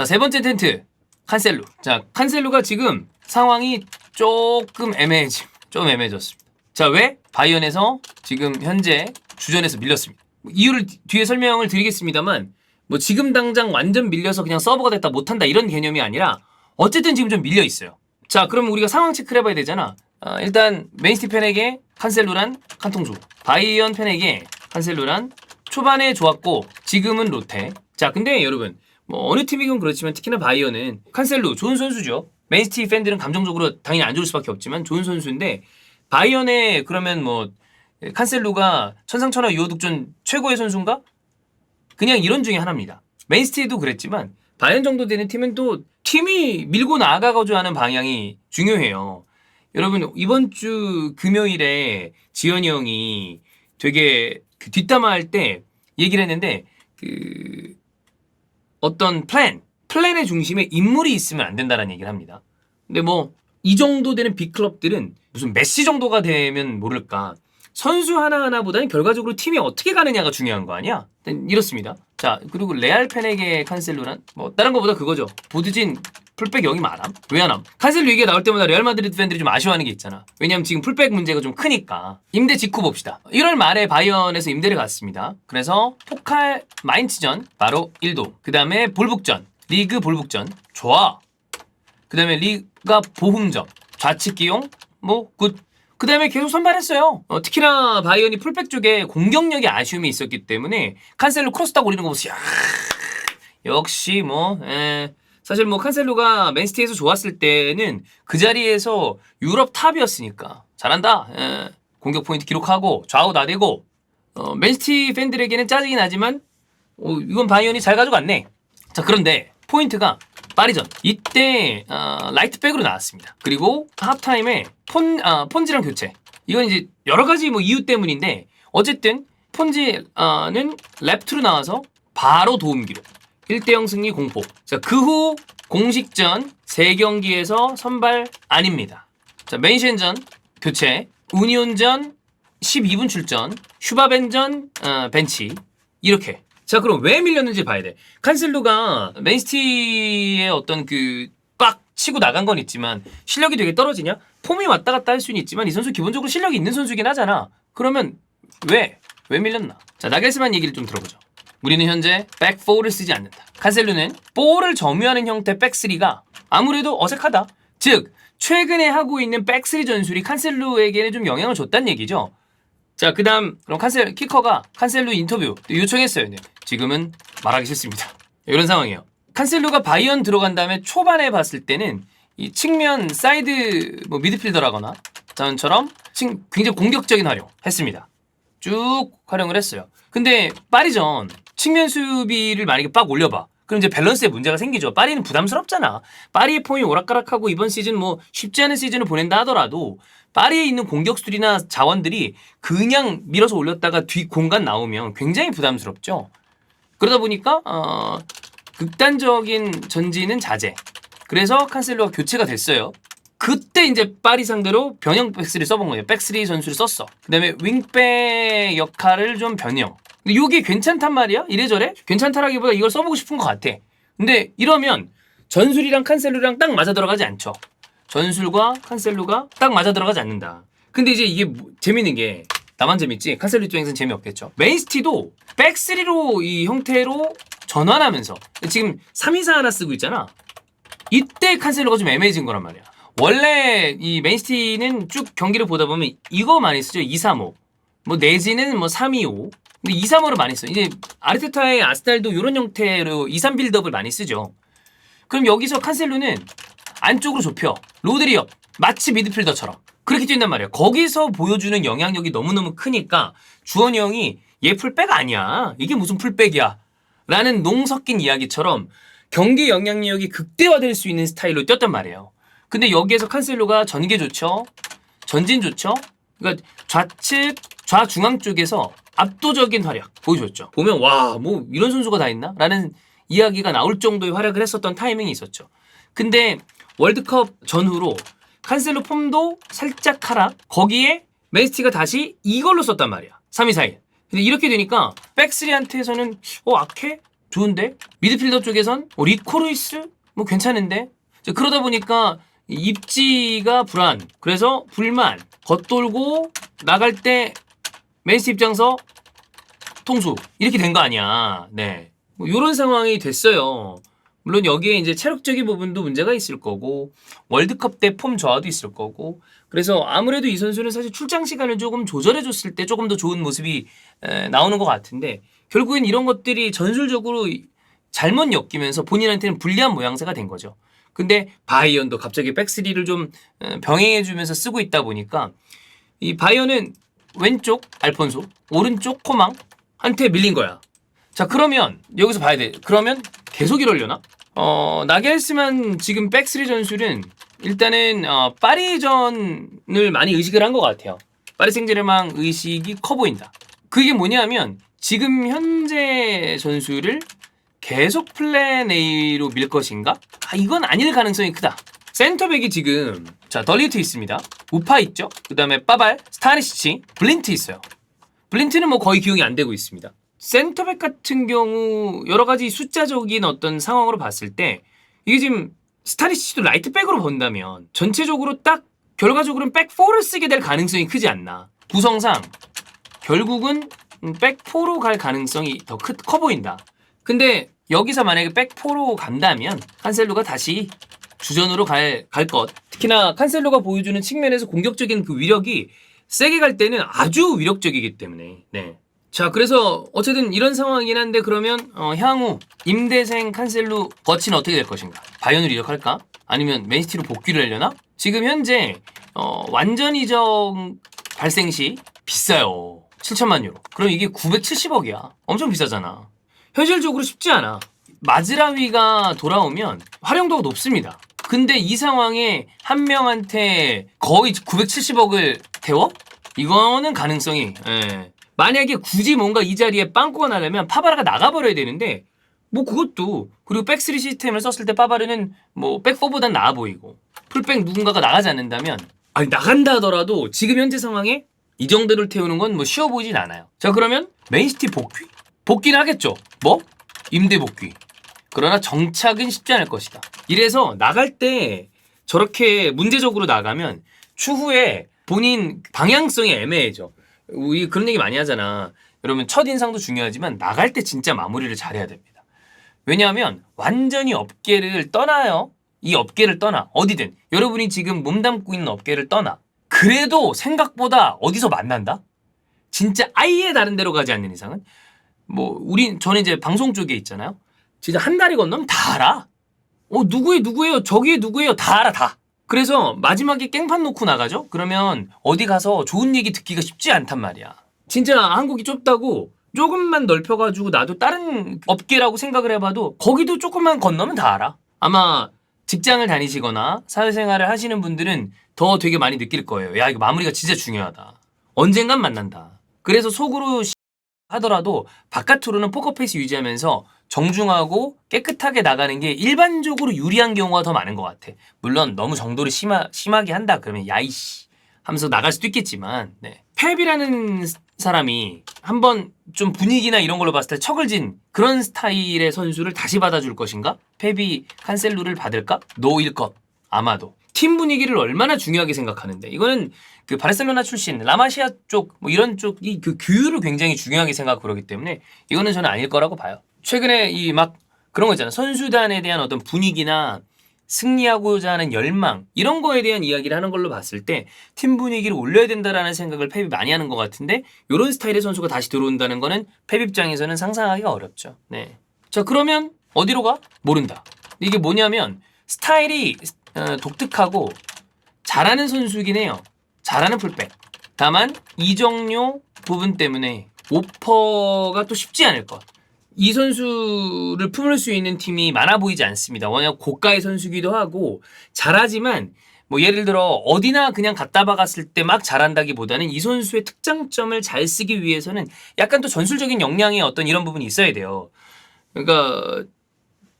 자, 세 번째 텐트. 칸셀루. 자, 칸셀루가 지금 상황이 조금 좀 애매해졌습니다. 자, 왜? 바이언에서 지금 현재 주전에서 밀렸습니다. 이유를 뒤에 설명을 드리겠습니다만 뭐 지금 당장 완전 밀려서 그냥 서버가 됐다 못한다 이런 개념이 아니라 어쨌든 지금 좀 밀려 있어요. 자, 그럼 우리가 상황 체크를 해봐야 되잖아. 일단 메인스티 팬에게 칸셀루란 칸통수, 바이언 팬에게 칸셀루란 초반에 좋았고 지금은 로테. 자, 근데 여러분 뭐 어느 팀이건 그렇지만 특히나 바이언은 칸셀루 좋은 선수죠. 맨시티 팬들은 감정적으로 당연히 안 좋을 수밖에 없지만 좋은 선수인데 바이언에 그러면 뭐 칸셀루가 천상천하 유호독전 최고의 선수인가? 그냥 이런 중에 하나입니다. 맨시티도 그랬지만 바이언 정도 되는 팀은 또 팀이 밀고 나아가고자 하는 방향이 중요해요. 여러분 이번 주 금요일에 지현이 형이 되게 뒷담화할 때 얘기를 했는데 어떤 플랜의 중심에 인물이 있으면 안 된다는 얘기를 합니다. 근데 뭐 이 정도 되는 빅클럽들은 무슨 메시 정도가 되면 모를까 선수 하나하나보다는 결과적으로 팀이 어떻게 가느냐가 중요한 거 아니야? 이렇습니다. 자, 그리고 레알 팬에게 칸셀루란 뭐 다른 거보다 그거죠. 보드진 풀백 영입 안 함? 왜 안 함? 칸셀루 얘기가 나올 때마다 레알 마드리드 팬들이 좀 아쉬워하는 게 있잖아. 왜냐면 지금 풀백 문제가 좀 크니까. 임대 직후 봅시다. 1월 말에 바이언에서 임대를 갔습니다. 그래서 포칼 마인츠전 바로 1도. 그 다음에 볼북전, 리그 볼북전 좋아. 그 다음에 리가 보훔전, 좌측 기용 뭐 굿. 그 다음에 계속 선발했어요. 특히나 바이언이 풀백 쪽에 공격력에 아쉬움이 있었기 때문에 칸셀루 크로스 딱 올리는 거 보세요. 역시 뭐 사실 뭐 칸셀루가 맨시티에서 좋았을 때는 그 자리에서 유럽 탑이었으니까 잘한다. 공격 포인트 기록하고 좌우 나대고 맨시티 팬들에게는 짜증이 나지만 이건 바이언이 잘 가져갔네. 자, 그런데 포인트가 파리전 이때 라이트백으로 나왔습니다. 그리고 하프타임에 폰지랑 교체. 이건 이제 여러 가지 뭐 이유 때문인데 어쨌든 폰지는 랩트로 나와서 바로 도움 기록. 1대0 승리 공포. 자, 그 후 공식전 3경기에서 선발 아닙니다. 자, 맨셴전 교체, 우니온전 12분 출전, 슈바벤전 벤치. 이렇게. 자, 그럼 왜 밀렸는지 봐야 돼. 칸셀루가 맨시티의 어떤 꽉 치고 나간 건 있지만 실력이 되게 떨어지냐? 폼이 왔다 갔다 할 수는 있지만 이 선수 기본적으로 실력이 있는 선수긴 하잖아. 그러면 왜 밀렸나? 자, 나겔스만 얘기를 좀 들어보죠. 우리는 현재 백4를 쓰지 않는다. 칸셀루는 볼을 점유하는 형태 백3가 아무래도 어색하다. 즉 최근에 하고 있는 백3 전술이 칸셀루에게는 좀 영향을 줬다는 얘기죠. 자, 그 다음 그럼 키커가 칸셀루 인터뷰 요청했어요. 네. 지금은 말하기 싫습니다. 이런 상황이에요. 칸셀루가 바이언 들어간 다음에 초반에 봤을 때는 이 측면 사이드 뭐 미드필더라거나 저처럼 굉장히 공격적인 활용 했습니다. 쭉 활용을 했어요. 근데 파리전 측면 수비를 만약에 빡 올려봐. 그럼 이제 밸런스에 문제가 생기죠. 파리는 부담스럽잖아. 파리의 폼이 오락가락하고 이번 시즌 뭐 쉽지 않은 시즌을 보낸다 하더라도 파리에 있는 공격수들이나 자원들이 그냥 밀어서 올렸다가 뒤 공간 나오면 굉장히 부담스럽죠. 그러다 보니까 극단적인 전진은 자제. 그래서 칸셀루가 교체가 됐어요. 그때 이제 파리 상대로 변형 백3를 써본 거예요. 백3 선수를 썼어. 그 다음에 윙백 역할을 좀 변형. 근데 이게 괜찮단 말이야? 이래저래? 괜찮다라기보다 이걸 써보고 싶은 것 같아. 근데 이러면 전술이랑 칸셀루랑 딱 맞아 들어가지 않죠. 전술과 칸셀루가 딱 맞아 들어가지 않는다. 근데 이제 이게 재밌는 게 나만 재밌지 칸셀루 입장에서는 재미없겠죠. 맨시티도 백3로 이 형태로 전환하면서 지금 3-2-4 하나 쓰고 있잖아. 이때 칸셀루가 좀 애매해진 거란 말이야. 원래 이 맨시티는 쭉 경기를 보다 보면 이거 많이 쓰죠. 2-3-5 뭐 내지는 뭐 3-2-5 근데 2-3-5를 많이 써. 이제 아르테타의 아스날도 이런 형태로 2-3 빌드업을 많이 쓰죠. 그럼 여기서 칸셀루는 안쪽으로 좁혀. 로드리업 마치 미드필더처럼 그렇게 뛴단 말이야. 거기서 보여주는 영향력이 너무너무 크니까 주원이 형이 얘 풀백 아니야. 이게 무슨 풀백이야. 라는 농 섞인 이야기처럼 경기 영향력이 극대화될 수 있는 스타일로 뛰었단 말이에요. 근데 여기에서 칸셀루가 전개 좋죠. 전진 좋죠. 그러니까 좌측, 좌중앙 쪽에서 압도적인 활약 보여줬죠. 보면 와, 뭐 이런 선수가 다 있나? 라는 이야기가 나올 정도의 활약을 했었던 타이밍이 있었죠. 근데 월드컵 전후로 칸셀루 폼도 살짝 하락. 거기에 맨시티가 다시 이걸로 썼단 말이야. 3-2-4-1. 근데 이렇게 되니까 백3한테서는 악해? 좋은데? 미드필더 쪽에선 리코르이스? 뭐 괜찮은데? 그러다 보니까 입지가 불안. 그래서 불만. 겉돌고 나갈 때 맨시티 입장에서 통수. 이렇게 된 거 아니야. 네. 뭐 이런 상황이 됐어요. 물론 여기에 이제 체력적인 부분도 문제가 있을 거고 월드컵 때 폼 저하도 있을 거고 그래서 아무래도 이 선수는 사실 출장 시간을 조금 조절해줬을 때 조금 더 좋은 모습이 나오는 것 같은데 결국엔 이런 것들이 전술적으로 잘못 엮이면서 본인한테는 불리한 모양새가 된 거죠. 근데 바이언도 갑자기 백스리를 좀 병행해주면서 쓰고 있다 보니까 이 바이언은 왼쪽 알폰소, 오른쪽 코망한테 밀린 거야. 자 그러면 여기서 봐야 돼. 그러면 계속 이러려나? 나겔스만 지금 백스리 전술은 일단은 파리전을 많이 의식을 한 것 같아요. 파리 생제르맹 의식이 커 보인다. 그게 뭐냐면 지금 현재 전술을 계속 플랜 A로 밀 것인가? 이건 아닐 가능성이 크다. 센터백이 지금 자 덜리트 있습니다. 우파 있죠. 그 다음에 빠발, 스타니시치, 블린트 있어요. 블린트는 뭐 거의 기용이 안 되고 있습니다. 센터백 같은 경우 여러 가지 숫자적인 어떤 상황으로 봤을 때 이게 지금 스타니시치도 라이트백으로 본다면 전체적으로 딱 결과적으로는 백4를 쓰게 될 가능성이 크지 않나. 구성상 결국은 백4로 갈 가능성이 더 커 보인다. 근데 여기서 만약에 백4로 간다면 칸셀루가 다시 주전으로 갈 것. 특히나 칸셀루가 보여주는 측면에서 공격적인 그 위력이 세게 갈 때는 아주 위력적이기 때문에 네. 자 그래서 어쨌든 이런 상황이긴 한데 그러면 향후 임대생 칸셀루 거치는 어떻게 될 것인가? 바이언을 이적할까? 아니면 맨시티로 복귀를 하려나? 지금 현재 완전 이적 발생 시 비싸요. 7천만 유로. 그럼 이게 970억이야. 엄청 비싸잖아. 현실적으로 쉽지 않아. 마즈라위가 돌아오면 활용도가 높습니다. 근데 이 상황에 한 명한테 거의 970억을 태워? 이거는 가능성이 만약에 굳이 뭔가 이 자리에 빵꾸가 나려면 파바르가 나가버려야 되는데 뭐 그것도 그리고 백스리 시스템을 썼을 때 파바르는 뭐 백4보단 나아 보이고 풀백 누군가가 나가지 않는다면 아니 나간다 하더라도 지금 현재 상황에 이 정도를 태우는 건 뭐 쉬워 보이진 않아요. 자 그러면 맨시티 복귀? 복귀는 하겠죠. 뭐? 임대 복귀. 그러나 정착은 쉽지 않을 것이다. 이래서 나갈 때 저렇게 문제적으로 나가면 추후에 본인 방향성이 애매해져. 우리 그런 얘기 많이 하잖아. 여러분 첫인상도 중요하지만 나갈 때 진짜 마무리를 잘해야 됩니다. 왜냐하면 완전히 업계를 떠나요. 이 업계를 떠나. 어디든. 여러분이 지금 몸담고 있는 업계를 떠나. 그래도 생각보다 어디서 만난다? 진짜 아예 다른 데로 가지 않는 이상은 뭐 저는 이제 방송 쪽에 있잖아요. 진짜 한 다리 건너면 다 알아. 누구예요? 저기 누구예요? 다 알아 다. 그래서 마지막에 깽판 놓고 나가죠? 그러면 어디 가서 좋은 얘기 듣기가 쉽지 않단 말이야. 진짜 한국이 좁다고 조금만 넓혀가지고 나도 다른 업계라고 생각을 해봐도 거기도 조금만 건너면 다 알아. 아마 직장을 다니시거나 사회생활을 하시는 분들은 더 되게 많이 느낄 거예요. 야 이거 마무리가 진짜 중요하다. 언젠간 만난다. 그래서 속으로 하더라도 바깥으로는 포커페이스 유지하면서 정중하고 깨끗하게 나가는 게 일반적으로 유리한 경우가 더 많은 것 같아. 물론 너무 정도를 심하게 한다 그러면 야이씨 하면서 나갈 수도 있겠지만 펩이라는 사람이 한번 좀 분위기나 이런 걸로 봤을 때 척을 진 그런 스타일의 선수를 다시 받아줄 것인가? 펩이 칸셀루를 받을까? 노일 것 아마도. 팀 분위기를 얼마나 중요하게 생각하는데 이거는 그 바르셀로나 출신 라마시아 쪽 뭐 이런 쪽이 그 규율을 굉장히 중요하게 생각하고 그러기 때문에 이거는 저는 아닐 거라고 봐요. 최근에 이 막 그런 거 있잖아. 선수단에 대한 어떤 분위기나 승리하고자 하는 열망 이런 거에 대한 이야기를 하는 걸로 봤을 때 팀 분위기를 올려야 된다라는 생각을 펩이 많이 하는 것 같은데 이런 스타일의 선수가 다시 들어온다는 거는 펩 입장에서는 상상하기가 어렵죠. 네. 자 그러면 어디로 가? 모른다. 이게 뭐냐면 스타일이 독특하고 잘하는 선수이긴 해요. 잘하는 풀백. 다만 이적료 부분 때문에 오퍼가 또 쉽지 않을 것. 이 선수를 품을 수 있는 팀이 많아 보이지 않습니다. 워낙 고가의 선수기도 하고 잘하지만 뭐 예를 들어 어디나 그냥 갖다 박았을 때 막 잘한다기보다는 이 선수의 특장점을 잘 쓰기 위해서는 약간 또 전술적인 역량의 어떤 이런 부분이 있어야 돼요. 그러니까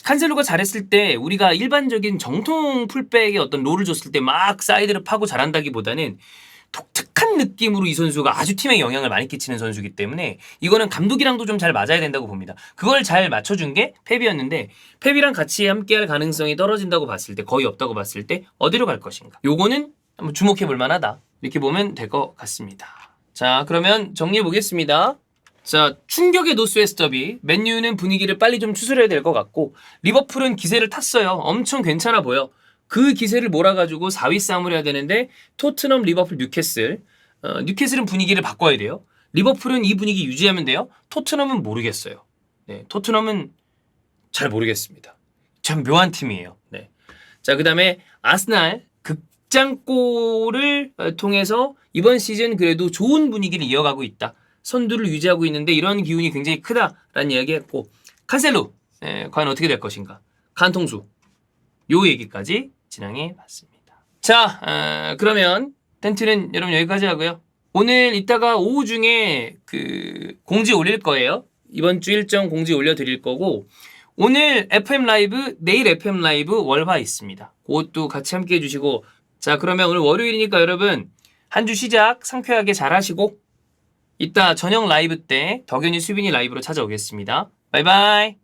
칸셀루가 잘했을 때 우리가 일반적인 정통 풀백의 어떤 롤을 줬을 때 막 사이드를 파고 잘한다기보다는 독특한 느낌으로 이 선수가 아주 팀에 영향을 많이 끼치는 선수이기 때문에 이거는 감독이랑도 좀 잘 맞아야 된다고 봅니다. 그걸 잘 맞춰준 게 펩이었는데 펩이랑 같이 함께할 가능성이 떨어진다고 봤을 때, 거의 없다고 봤을 때 어디로 갈 것인가? 요거는 한번 주목해 볼 만하다. 이렇게 보면 될 것 같습니다. 자, 그러면 정리해 보겠습니다. 자, 충격의 노스웨스트 더비. 맨유는 분위기를 빨리 좀 추스려야 될 것 같고, 리버풀은 기세를 탔어요. 엄청 괜찮아 보여. 그 기세를 몰아가지고 4위 싸움을 해야 되는데, 토트넘, 리버풀, 뉴캐슬. 뉴캐슬은 분위기를 바꿔야 돼요. 리버풀은 이 분위기 유지하면 돼요. 토트넘은 모르겠어요. 네, 토트넘은 잘 모르겠습니다. 참 묘한 팀이에요. 네. 자, 그 다음에 아스날 극장골을 통해서 이번 시즌 그래도 좋은 분위기를 이어가고 있다. 선두를 유지하고 있는데 이런 기운이 굉장히 크다라는 이야기했고, 칸셀루 과연 어떻게 될 것인가, 칸통수, 요 얘기까지 진행해 봤습니다. 자, 그러면 텐트는 여러분 여기까지 하고요. 오늘 이따가 오후 중에 그 공지 올릴 거예요. 이번 주 일정 공지 올려드릴 거고, 오늘 FM 라이브, 내일 FM 라이브 월화 있습니다. 그것도 같이 함께 해주시고, 자, 그러면 오늘 월요일이니까 여러분 한 주 시작 상쾌하게 잘 하시고, 이따 저녁 라이브 때 덕현이 수빈이 라이브로 찾아오겠습니다. 바이바이.